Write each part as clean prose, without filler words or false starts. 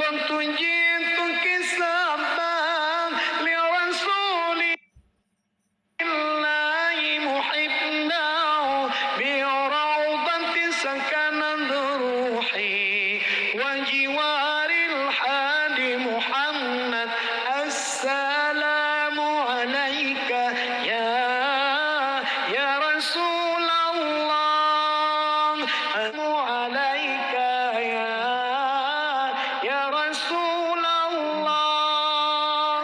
جئتك سبا لرسول الله محبا بروضة سكنت روحي وجوار الحادي محمد السلام عليك يا رسول الله عليك يا رسول الله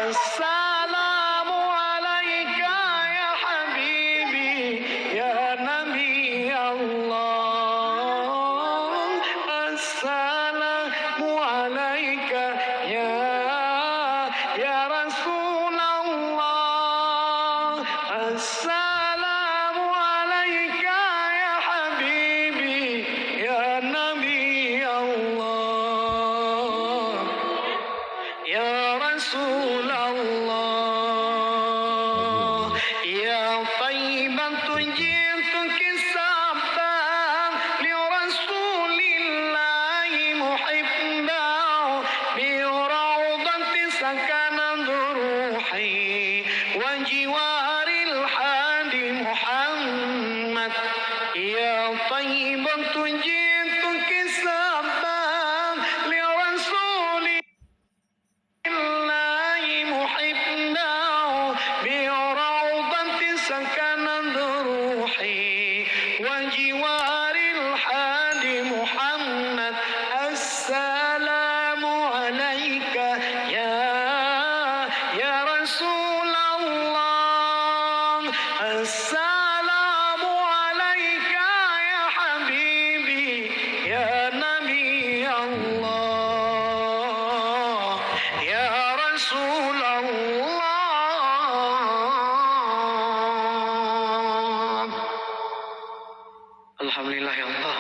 السلام عليك يا حبيبي يا نبي الله السلام عليك يا رسول الله السلام عليك يا حبيبي يا نبي الله يا رسول الله يا طيبة جئتك سبا لرسول الله محبا بروضة سكنت روحي وجوار الحادي محمد يا طيبة جئتك سبا لرسول الله محبا بروضة سكنت روحي وجوار الحادي محمد السلام عليك يا رسول الله السلام عليك يا حبيبي يا نبي الله يا رسول الله. Alhamdulillah ya Allah.